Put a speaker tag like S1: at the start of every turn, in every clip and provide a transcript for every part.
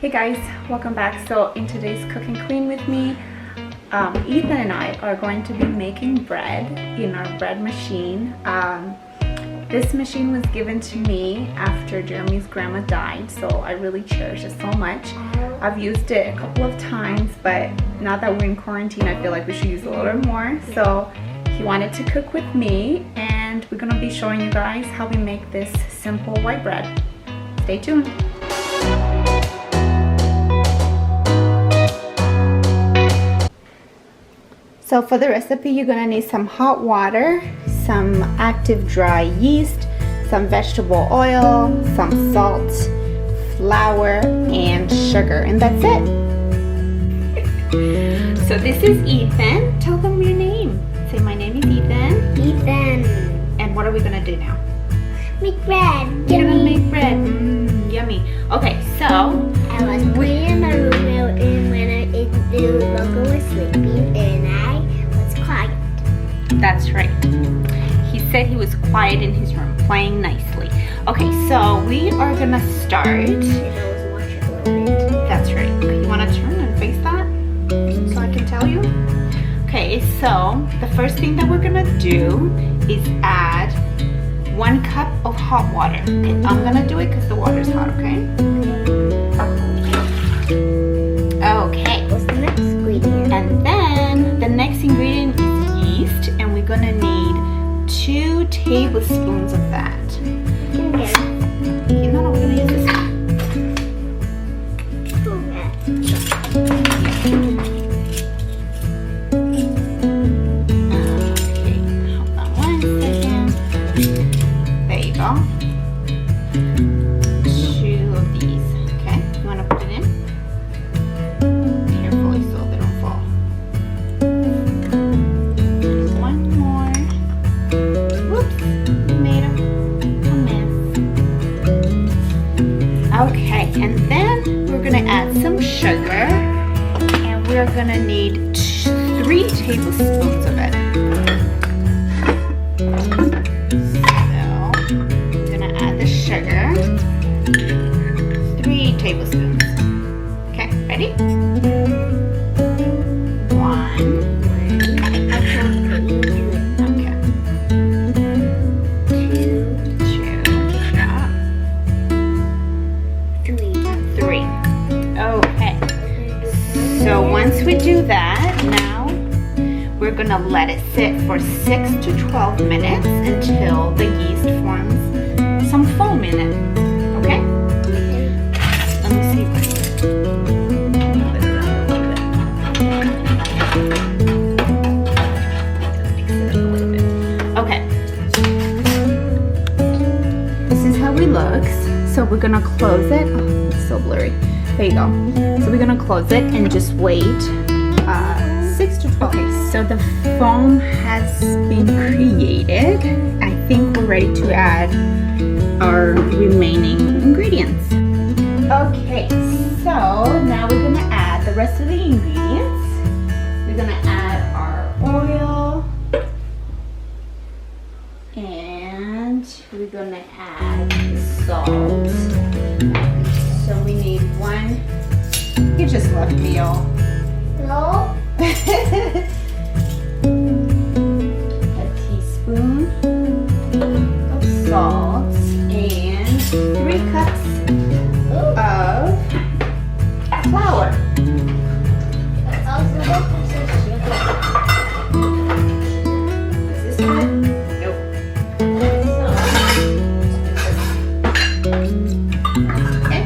S1: Hey guys, welcome back. So in today's Cook and Clean with me, Ethan and I are going to be making bread in our bread machine. This machine was given to me after Jeremy's grandma died, so I really cherish it so much. I've used it a couple of times, but now that we're in quarantine, I feel like we should use a little bit more. So he wanted to cook with me, and we're gonna be showing you guys how we make this simple white bread. Stay tuned. So for the recipe, you're gonna need some hot water, some active dry yeast, some vegetable oil, some salt, flour, and sugar, and that's it. So this is Ethan. Tell them your name. Say, my name is Ethan.
S2: Ethan.
S1: And what are we gonna do now?
S2: Make bread.
S1: We're gonna make bread. Yummy. Okay, so
S2: I was playing in my room and when the logo was sleeping and I was quiet.
S1: that's right. He said he was quiet in his room, playing nicely. Okay, so we are gonna start.
S2: And I was watching a little bit.
S1: That's right. Okay, you wanna turn and face that so I can tell you? Okay, so the first thing that we're gonna do is add 1 cup of hot water. Okay, I'm gonna do it because the water's hot, okay? Okay.
S2: What's the next ingredient?
S1: And then the next ingredient is yeast, and we're gonna need 2 tablespoons of that.
S2: Okay.
S1: You know, we're gonna use this. Okay, hold on 1 second. There you go. 2 of these. Okay, you wanna put it in? Carefully so they don't fall. 1 more. Whoops, made a mess. Okay, and then we're gonna add some sugar, and we're gonna need 3 tablespoons of it. So, I'm gonna add the sugar. 3 tablespoons. Okay, ready? 1. Okay. 2. Good job. 3. Okay. So once we do that, now we're gonna let it sit for 6 to 12 minutes until the yeast forms some foam in it. Okay? Let me see. Move it around a little bit. Mix it up a little bit. Okay. This is how it looks. So we're gonna close it. Oh, it's so blurry. There you go. So we're gonna close it and just wait 6 to 12. Okay, so the foam has been created. I think we're ready to add our remaining ingredients. Okay, so now we're gonna add the rest of the ingredients. We're gonna add our oil, and we're gonna add the salt. So we need 1. You just left me all.
S2: No.
S1: A teaspoon of salt and 3 cups of flour.
S2: That's also sugar.
S1: Is this good? Nope. Okay.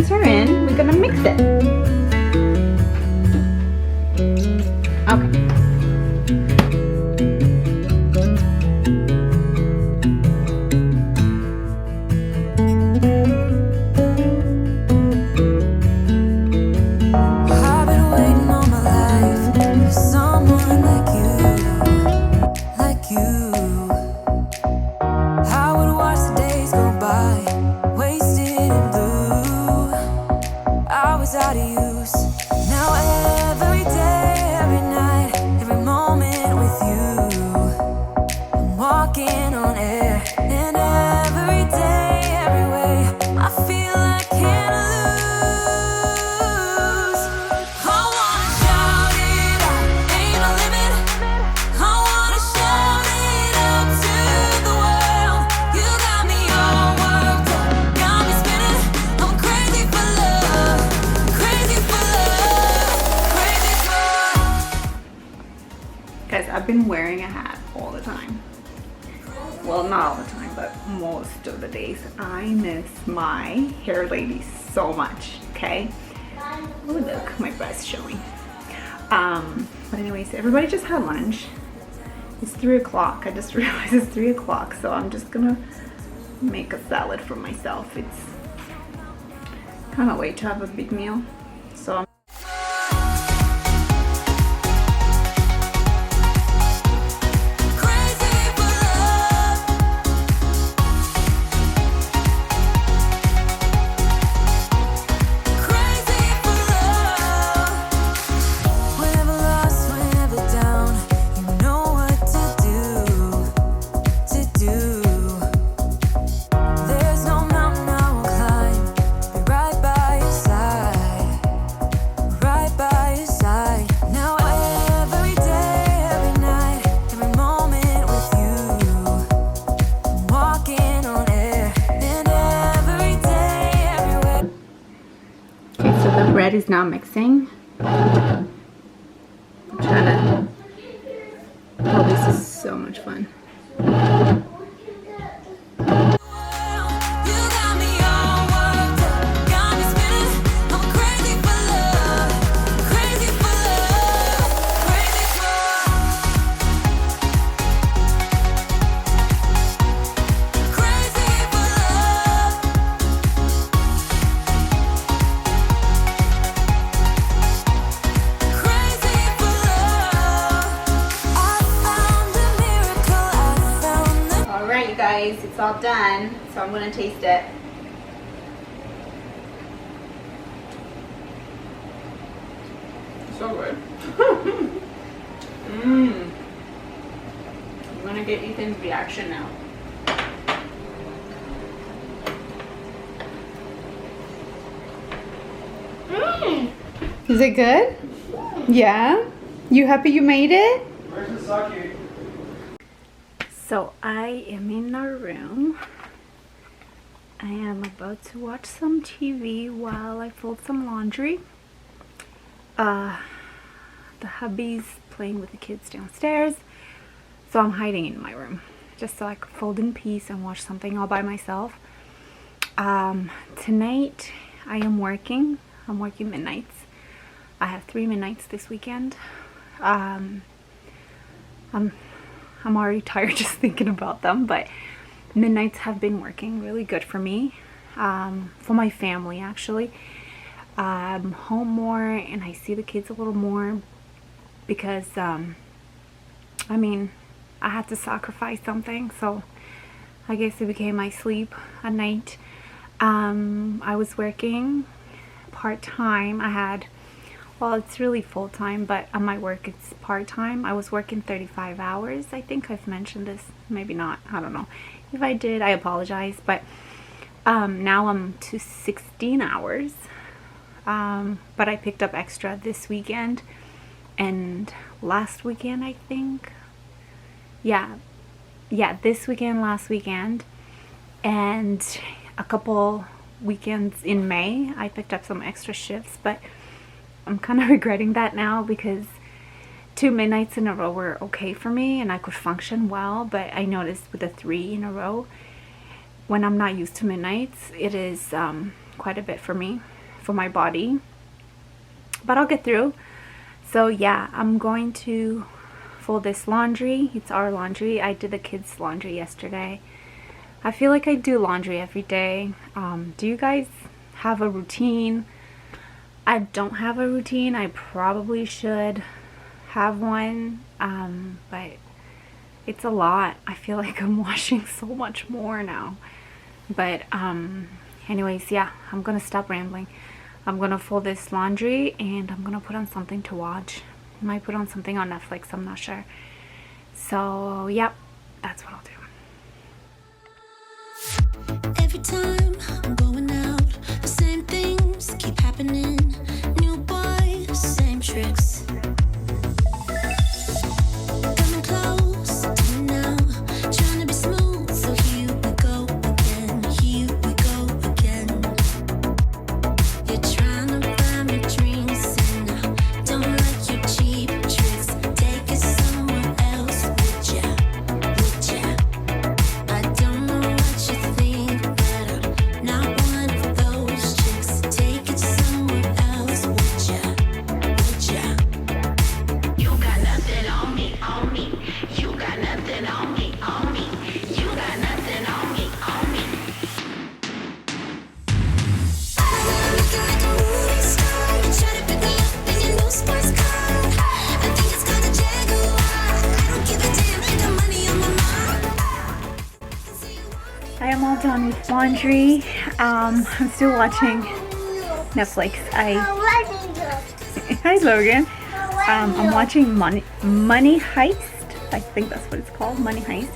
S1: ingredients are in, we're gonna mix it. Okay.
S3: I've been waiting all my life for someone like you. I would watch the days go by, wasted in blue. I was out of use. Now every day, every night, every moment with you, I'm walking on air. And every day, every way, I feel I can't lose. I wanna shout it out, ain't no limit. I wanna shout it out to the world. You got me all worked up, got me spinning. I'm crazy for love, crazy for love, crazy for.
S1: Guys, I've been wearing a hat all the time. Well, not all the time, but most of the days. I miss my hair lady so much, okay? Oh, look, my breast's showing. But anyways, everybody just had lunch. It's 3 o'clock. I just realized it's 3 o'clock, so I'm just gonna make a salad for myself. It's kind of late to have a big meal, so I'm bread is now mixing. I'm trying to. Oh, this is so much fun. Guys, it's all done, so I'm gonna taste it. So good. I'm gonna get Ethan's reaction now. Is it good? Yeah? You happy you made it?
S4: Where's the sake?
S1: So I am in our room. I am about to watch some TV while I fold some laundry. The hubby's playing with the kids downstairs, so I'm hiding in my room just so I can fold in peace and watch something all by myself. Tonight I am working. I'm working midnights. I have 3 midnights this weekend. I'm already tired just thinking about them, but midnights have been working really good for me, for my family actually. I'm home more and I see the kids a little more because, I mean, I had to sacrifice something, so I guess it became my sleep at night. I was working part-time. Well, it's really full-time, but on my work it's part-time. I was working 35 hours. I think I've mentioned this, maybe not, I don't know. If I did, I apologize, but now I'm to 16 hours. But I picked up extra this weekend and last weekend, I think. Yeah, this weekend, last weekend, and a couple weekends in May. I picked up some extra shifts, but I'm kind of regretting that now because 2 midnights in a row were okay for me and I could function well, but I noticed with the 3 in a row, when I'm not used to midnights, it is quite a bit for me. for my body, but I'll get through. So yeah, I'm going to fold this laundry. It's our laundry. I did the kids' laundry yesterday. I feel like I do laundry every day. Do you guys have a routine? I don't have a routine. I probably should have one, but it's a lot. I feel like I'm washing so much more now. But anyways, yeah, I'm gonna stop rambling. I'm gonna fold this laundry and I'm gonna put on something to watch. I might put on something on Netflix, I'm not sure. So yep, that's what I'll do.
S3: Every time I'm going out, the same things keep happening. New boy, same tricks. Coming close to me now, trying to be smooth. So here we go again, here we go again. You're trying to buy me drinks and I don't like your cheap tricks. Take it somewhere else, would ya? Would ya? I don't know what you think, but I'm not one of those chicks. Take it somewhere else, would ya? Would ya? You got nothing on me, on me. You got nothing on me, on me. You got nothing on me, on me. I'm looking like a movie star. You try to pick me up in your new sports car. I think it's called a Jaguar. I don't give a damn, I got money on my mind.
S1: I am all done with laundry. I'm still watching Netflix. Hi Logan. I'm watching Money Heist. I think that's what it's called, Money Heist.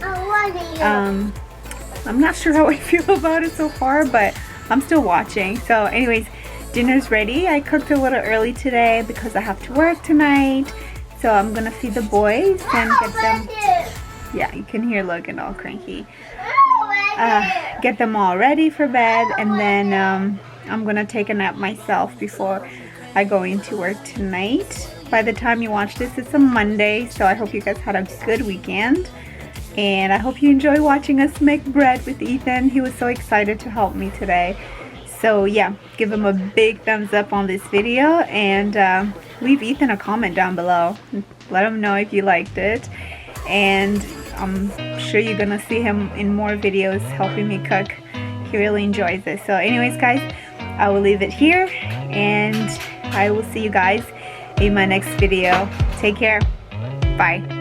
S1: I'm not sure how I feel about it so far, but I'm still watching. So anyways, dinner's ready. I cooked a little early today because I have to work tonight. So I'm gonna feed the boys and get them. Yeah, you can hear Logan all cranky. Get them all ready for bed, and then I'm gonna take a nap myself before I go into work tonight. By the time you watch this, it's a Monday, so I hope you guys had a good weekend, and I hope you enjoy watching us make bread with Ethan. He was so excited to help me today. So yeah, give him a big thumbs up on this video, and leave Ethan a comment down below. Let him know if you liked it, and I'm sure you're gonna see him in more videos helping me cook. He really enjoys this. So anyways guys, I will leave it here, and I will see you guys in my next video. Take care. Bye.